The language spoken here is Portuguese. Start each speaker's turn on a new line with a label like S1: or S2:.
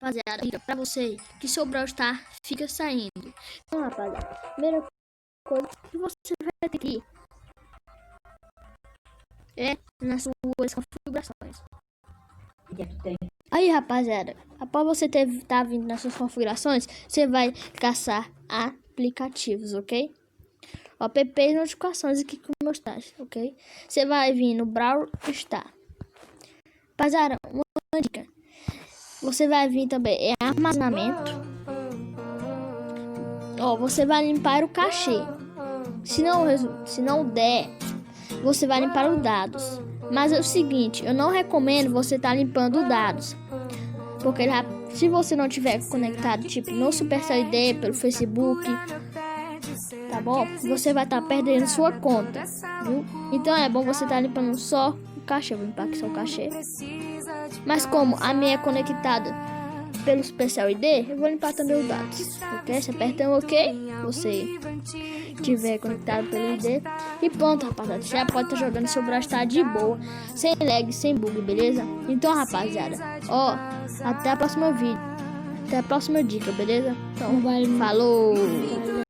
S1: Rapaziada, dica pra você que seu Brawl Stars fica saindo. Então, rapaziada, primeira coisa que você vai ter que ir é nas suas configurações. Aí, rapaziada, após você tá vindo nas suas configurações, você vai caçar aplicativos, ok? App e notificações aqui com meus taxas, ok? Você vai vir no Brawl Stars. Rapaziada, uma dica. Você vai vir também armazenamento. Você vai limpar o cachê. Se não der, você vai limpar os dados. Mas é o seguinte, eu não recomendo você estar limpando dados. Porque se você não tiver conectado, tipo, no Supercell ID, pelo Facebook, tá bom? Você vai estar perdendo sua conta, viu? Então é bom você estar limpando só o cachê. Vou limpar aqui só o cachê. Mas como a minha é conectada pelo Supercell ID, eu vou limpar também os dados, ok? Você aperta um OK, você tiver conectado pelo ID e pronto, rapaziada. Você já pode estar jogando seu Brawl Stars de boa, sem lag, sem bug, beleza? Então, rapaziada, até a próxima vídeo, até a próxima dica, beleza? Então, falou!